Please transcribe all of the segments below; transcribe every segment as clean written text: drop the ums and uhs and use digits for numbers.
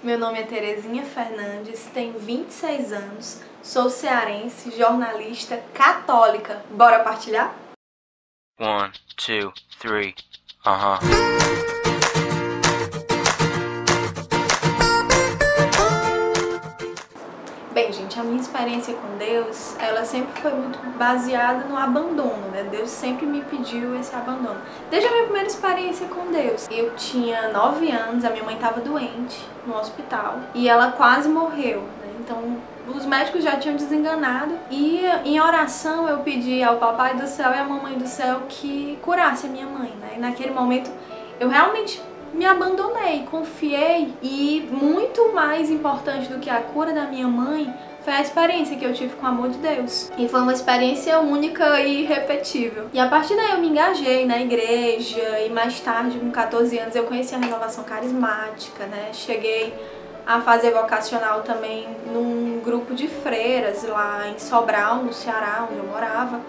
Meu nome é Terezinha Fernandes, tenho 26 anos, sou cearense, jornalista, católica. Bora partilhar? 1, 2, 3, Bem, gente, a minha experiência com Deus, ela sempre foi muito baseada no abandono, né? Deus sempre me pediu esse abandono. Desde a minha primeira experiência com Deus. Eu tinha 9 anos, a minha mãe estava doente no hospital e ela quase morreu, né? Então, os médicos já tinham desenganado e em oração eu pedi ao Papai do Céu e à Mamãe do Céu que curasse a minha mãe, né? E naquele momento eu realmente me abandonei, confiei, e muito mais importante do que a cura da minha mãe foi a experiência que eu tive com o amor de Deus. E foi uma experiência única e irrepetível. E a partir daí eu me engajei na igreja e mais tarde, com 14 anos, eu conheci a Renovação Carismática, né? Cheguei a fazer vocacional também num grupo de freiras lá em Sobral, no Ceará, onde eu morava,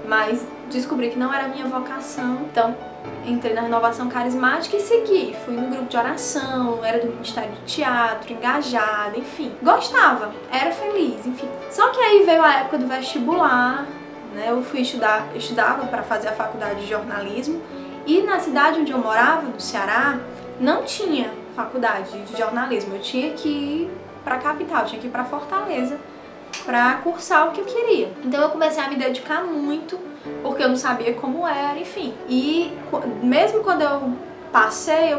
mas descobri que não era a minha vocação. Então entrei na Renovação Carismática e segui. Fui no grupo de oração, era do Ministério de Teatro, engajada, enfim. Gostava, era feliz, enfim. Só que aí veio a época do vestibular, né? Eu fui estudava para fazer a faculdade de jornalismo e na cidade onde eu morava, do Ceará, não tinha faculdade de jornalismo. Eu tinha que ir para a capital, tinha que ir para Fortaleza para cursar o que eu queria. Então eu comecei a me dedicar muito, porque eu não sabia como era, enfim. E mesmo quando eu passei,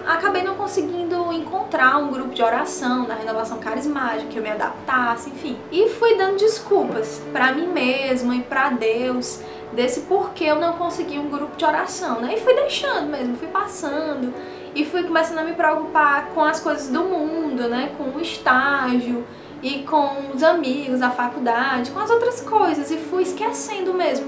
acabei não conseguindo encontrar um grupo de oração da Renovação Carismática que eu me adaptasse, enfim. E fui dando desculpas para mim mesma e para Deus desse porquê eu não conseguia um grupo de oração, né? E fui deixando mesmo, fui passando e fui começando a me preocupar com as coisas do mundo, né? Com o estágio e com os amigos, a faculdade, com as outras coisas, e fui esquecendo mesmo.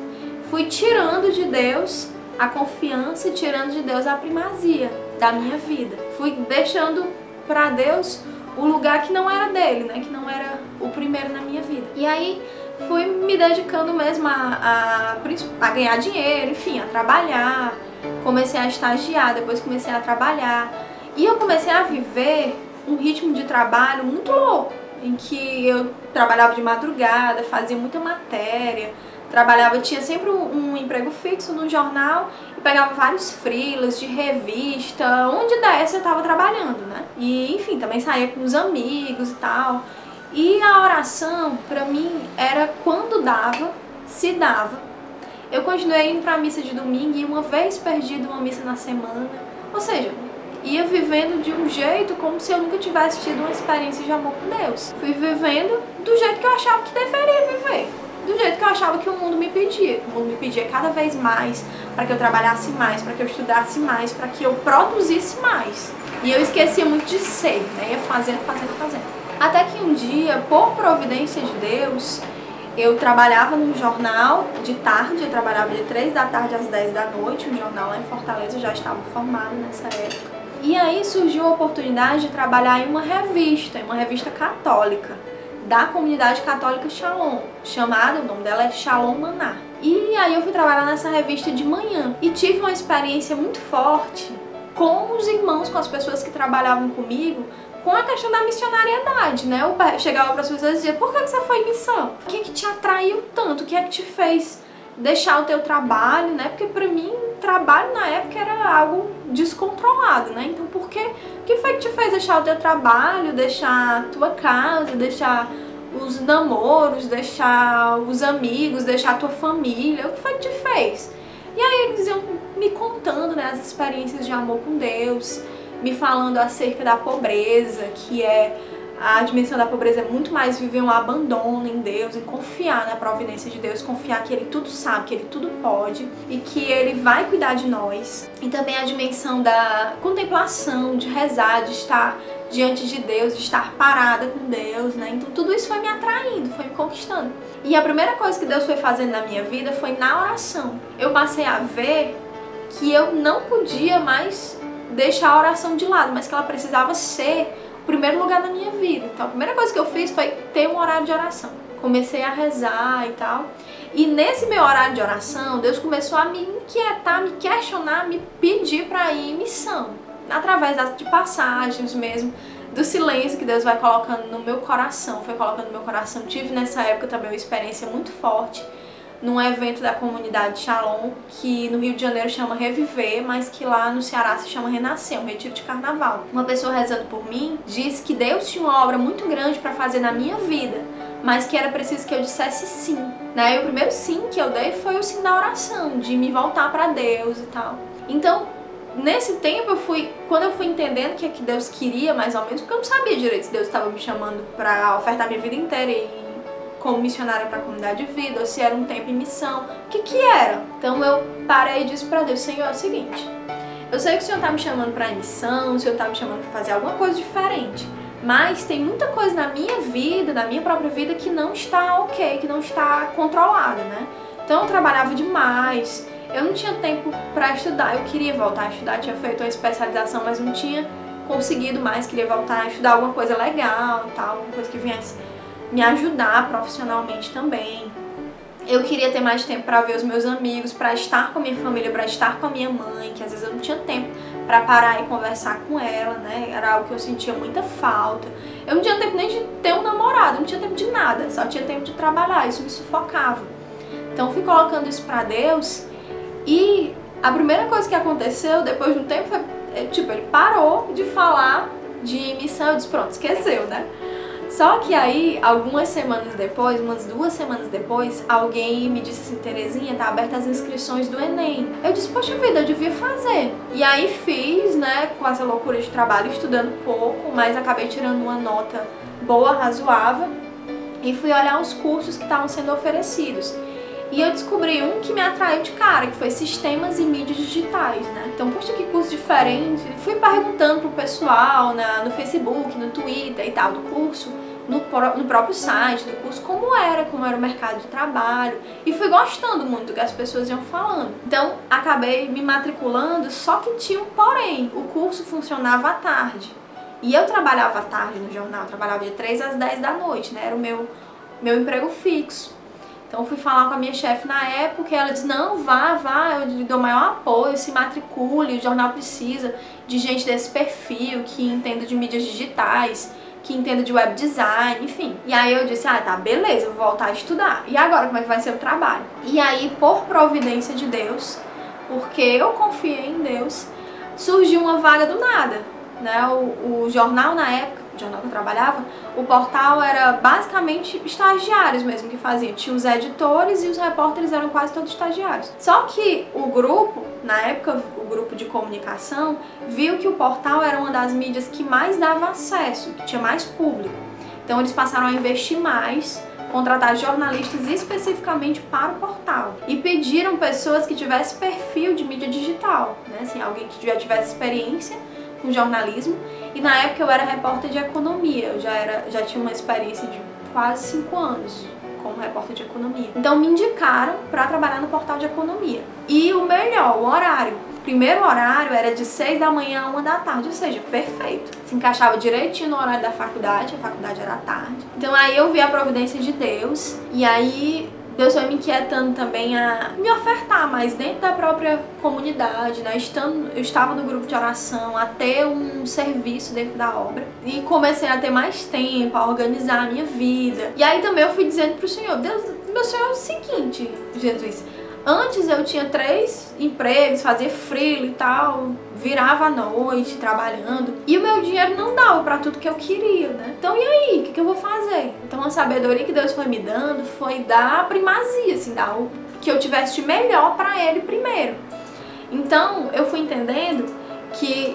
Fui tirando de Deus a confiança e tirando de Deus a primazia da minha vida. Fui deixando para Deus o lugar que não era dele, né? Que não era o primeiro na minha vida. E aí fui me dedicando mesmo a ganhar dinheiro, enfim, a trabalhar. Comecei a estagiar, depois comecei a trabalhar. E eu comecei a viver um ritmo de trabalho muito louco, em que eu trabalhava de madrugada, fazia muita matéria, tinha sempre um emprego fixo no jornal e pegava vários freelas de revista, onde desse eu estava trabalhando, né? E enfim, também saía com os amigos e tal. E a oração, pra mim, era quando dava, se dava. Eu continuei indo pra missa de domingo e uma vez perdido uma missa na semana, ou seja, ia vivendo de um jeito como se eu nunca tivesse tido uma experiência de amor com Deus. Fui vivendo do jeito que eu achava que deveria viver, do jeito que eu achava que o mundo me pedia. O mundo me pedia cada vez mais para que eu trabalhasse mais, para que eu estudasse mais, para que eu produzisse mais. E eu esquecia muito de ser, né? Ia fazendo. Até que um dia, por providência de Deus, eu trabalhava num jornal de tarde, eu trabalhava de 3 da tarde às 10 da noite, um jornal lá em Fortaleza, eu já estava formada nessa época. E aí surgiu a oportunidade de trabalhar em uma revista católica, da comunidade católica Shalom, o nome dela é Shalom Maná. E aí eu fui trabalhar nessa revista de manhã e tive uma experiência muito forte com os irmãos, com as pessoas que trabalhavam comigo, com a questão da missionariedade, né? Eu chegava para as pessoas e dizia: por que você foi em missão? O que é que te atraiu tanto? O que é que te fez deixar o teu trabalho, né? Porque para mim, trabalho na época era algo descontrolado, né? Então, o que foi que te fez deixar o teu trabalho, deixar a tua casa, deixar os namoros, deixar os amigos, deixar a tua família? O que foi que te fez? E aí eles iam me contando, né, as experiências de amor com Deus, me falando acerca da pobreza, que é a dimensão da pobreza é muito mais viver um abandono em Deus, em confiar na providência de Deus, confiar que Ele tudo sabe, que Ele tudo pode e que Ele vai cuidar de nós. E também a dimensão da contemplação, de rezar, de estar diante de Deus, de estar parada com Deus, né? Então tudo isso foi me atraindo, foi me conquistando. E a primeira coisa que Deus foi fazendo na minha vida foi na oração. Eu passei a ver que eu não podia mais deixar a oração de lado, mas que ela precisava ser o primeiro lugar na minha vida. Então a primeira coisa que eu fiz foi ter um horário de oração. Comecei a rezar e tal. E nesse meu horário de oração, Deus começou a me inquietar, me questionar, me pedir para ir em missão. Através de passagens mesmo do silêncio que Deus vai colocando no meu coração, foi colocando no meu coração. Tive nessa época também uma experiência muito forte num evento da comunidade Shalom, que no Rio de Janeiro chama Reviver, mas que lá no Ceará se chama Renascer, um retiro de carnaval. Uma pessoa rezando por mim disse que Deus tinha uma obra muito grande para fazer na minha vida, mas que era preciso que eu dissesse sim, né? E o primeiro sim que eu dei foi o sim da oração, de me voltar para Deus e tal. Então, nesse tempo quando eu fui entendendo o que é que Deus queria, mais ou menos, porque eu não sabia direito se Deus estava me chamando para ofertar minha vida inteira como missionária para a comunidade de vida, ou se era um tempo em missão, o que era? Então eu parei e disse para Deus: Senhor, é o seguinte, eu sei que o Senhor está me chamando para missão, o Senhor está me chamando para fazer alguma coisa diferente, mas tem muita coisa na minha vida, na minha própria vida, que não está ok, que não está controlada, né? Então eu trabalhava demais, eu não tinha tempo para estudar, eu queria voltar a estudar, tinha feito uma especialização, mas não tinha conseguido mais, queria voltar a estudar alguma coisa legal, tal, alguma coisa que viesse me ajudar profissionalmente também. Eu queria ter mais tempo para ver os meus amigos, para estar com a minha família, para estar com a minha mãe, que às vezes eu não tinha tempo para parar e conversar com ela, né? Era algo que eu sentia muita falta. Eu não tinha tempo nem de ter um namorado, não tinha tempo de nada, só tinha tempo de trabalhar, isso me sufocava. Então fui colocando isso para Deus e a primeira coisa que aconteceu depois de um tempo foi, ele parou de falar de missão, eu disse, pronto, esqueceu, né? Só que aí, algumas semanas depois, umas 2 semanas depois, alguém me disse assim: Terezinha, tá aberta as inscrições do Enem. Eu disse, poxa vida, eu devia fazer. E aí fiz, né, com essa loucura de trabalho, estudando pouco, mas acabei tirando uma nota boa, razoável, e fui olhar os cursos que estavam sendo oferecidos. E eu descobri um que me atraiu de cara, que foi Sistemas e Mídias Digitais, né? Então, poxa, que curso diferente. Fui perguntando pro pessoal no Facebook, no Twitter e tal, do curso, no próprio site do curso, como era o mercado de trabalho. E fui gostando muito do que as pessoas iam falando. Então, acabei me matriculando, só que tinha um porém. O curso funcionava à tarde. E eu trabalhava à tarde no jornal, eu trabalhava de 3 às 10 da noite, né? Era o meu emprego fixo. Então fui falar com a minha chefe na época e ela disse, não, vá, eu lhe dou maior apoio, se matricule, o jornal precisa de gente desse perfil, que entenda de mídias digitais, que entenda de web design, enfim. E aí eu disse, tá, beleza, eu vou voltar a estudar. E agora, como é que vai ser o trabalho? E aí, por providência de Deus, porque eu confiei em Deus, surgiu uma vaga do nada, né? O jornal na época, o jornal que eu trabalhava, o portal era basicamente estagiários mesmo que faziam. Tinha os editores e os repórteres eram quase todos estagiários. Só que o grupo, na época, o grupo de comunicação, viu que o portal era uma das mídias que mais dava acesso, que tinha mais público. Então eles passaram a investir mais, contratar jornalistas especificamente para o portal. E pediram pessoas que tivessem perfil de mídia digital, né? Assim, alguém que já tivesse experiência com jornalismo. E na época eu era repórter de economia, eu já tinha uma experiência de quase 5 anos como repórter de economia. Então me indicaram para trabalhar no portal de economia. E o melhor, o horário. O primeiro horário era de 6 da manhã a 1 da tarde, ou seja, perfeito. Se encaixava direitinho no horário da faculdade, a faculdade era à tarde. Então aí eu vi a providência de Deus, e aí Deus foi me inquietando também a me ofertar mais dentro da própria comunidade, né? Eu estava no grupo de oração, a ter um serviço dentro da obra. E comecei a ter mais tempo, a organizar a minha vida. E aí também eu fui dizendo pro Senhor, Deus, meu Senhor, é o seguinte, Jesus, antes eu tinha 3 empregos, fazia freela e tal, virava à noite trabalhando, e o meu dinheiro não dava pra tudo que eu queria, né? Então e aí, o que eu vou fazer? Então a sabedoria que Deus foi me dando foi dar a primazia, assim, dar o que eu tivesse de melhor pra Ele primeiro. Então eu fui entendendo que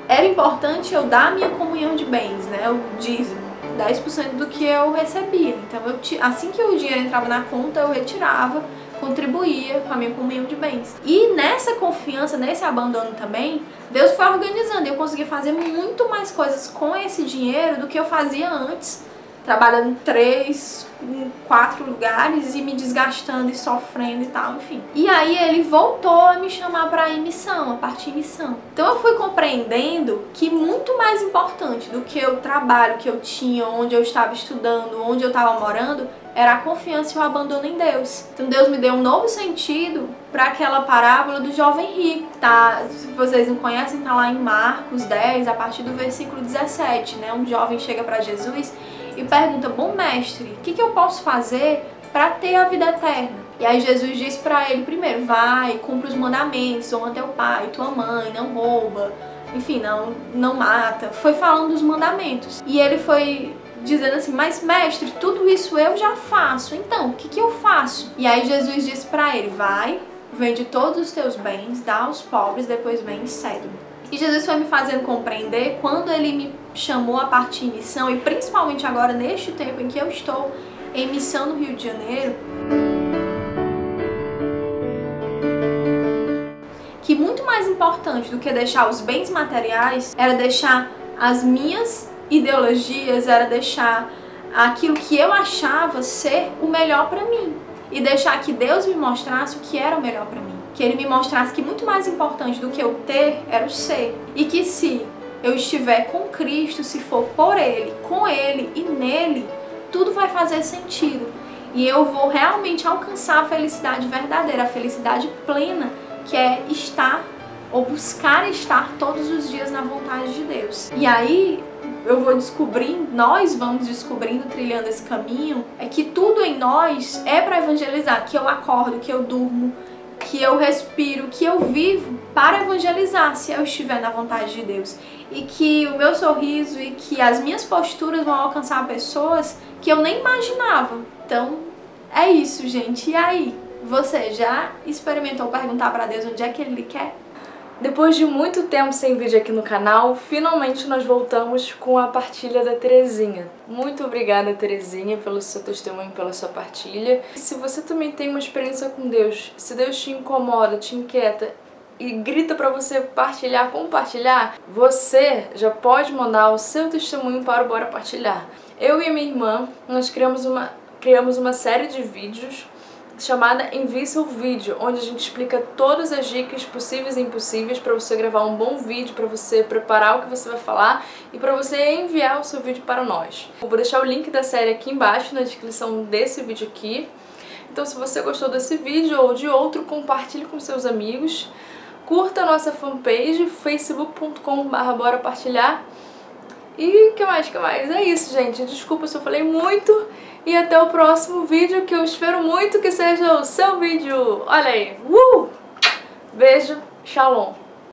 era importante eu dar a minha comunhão de bens, né? O dízimo, 10% do que eu recebia. Então assim que o dinheiro entrava na conta, eu retirava, contribuía com a minha comunhão de bens. E nessa confiança, nesse abandono também, Deus foi organizando e eu consegui fazer muito mais coisas com esse dinheiro do que eu fazia antes, trabalhando em 3, 4 lugares e me desgastando e sofrendo e tal, enfim. E aí ele voltou a me chamar para ir missão, a partir de missão. Então eu fui compreendendo que muito mais importante do que o trabalho que eu tinha, onde eu estava estudando, onde eu estava morando, era a confiança e o abandono em Deus. Então Deus me deu um novo sentido para aquela parábola do jovem rico, tá? Se vocês não conhecem, tá lá em Marcos 10, a partir do versículo 17, né? Um jovem chega para Jesus e pergunta: bom mestre, o que eu posso fazer para ter a vida eterna? E aí Jesus diz para ele primeiro: vai, cumpre os mandamentos, honra teu pai, tua mãe, não rouba, enfim, não mata. Foi falando dos mandamentos. E ele foi dizendo assim: mas mestre, tudo isso eu já faço, então o que eu faço? E aí Jesus disse para ele: vai, vende todos os teus bens, dá aos pobres, depois vem e segue-me. E Jesus foi me fazendo compreender, quando ele me chamou a partir em missão, e principalmente agora neste tempo em que eu estou em missão no Rio de Janeiro, que muito mais importante do que deixar os bens materiais era deixar as minhas ideologias, era deixar aquilo que eu achava ser o melhor para mim e deixar que Deus me mostrasse o que era o melhor para mim, que Ele me mostrasse que muito mais importante do que eu ter era o ser, e que se eu estiver com Cristo, se for por Ele, com Ele e nele, tudo vai fazer sentido e eu vou realmente alcançar a felicidade verdadeira, a felicidade plena, que é estar ou buscar estar todos os dias na vontade de Deus. E aí eu vou descobrindo, nós vamos descobrindo, trilhando esse caminho, é que tudo em nós é para evangelizar, que eu acordo, que eu durmo, que eu respiro, que eu vivo para evangelizar, se eu estiver na vontade de Deus. E que o meu sorriso e que as minhas posturas vão alcançar pessoas que eu nem imaginava. Então, é isso, gente. E aí? Você já experimentou perguntar para Deus onde é que Ele quer? Depois de muito tempo sem vídeo aqui no canal, finalmente nós voltamos com a partilha da Terezinha. Muito obrigada, Terezinha, pelo seu testemunho, pela sua partilha. E se você também tem uma experiência com Deus, se Deus te incomoda, te inquieta e grita para você partilhar, compartilhar, você já pode mandar o seu testemunho para o Bora Partilhar. Eu e a minha irmã, nós criamos uma série de vídeos chamada Envie seu vídeo, onde a gente explica todas as dicas possíveis e impossíveis para você gravar um bom vídeo, para você preparar o que você vai falar e para você enviar o seu vídeo para nós. Eu vou deixar o link da série aqui embaixo na descrição desse vídeo aqui. Então, se você gostou desse vídeo ou de outro, compartilhe com seus amigos. Curta a nossa fanpage, facebook.com/bora partilhar. E que mais? É isso, gente. Desculpa se eu falei muito. E até o próximo vídeo, que eu espero muito que seja o seu vídeo. Olha aí. Beijo. Shalom.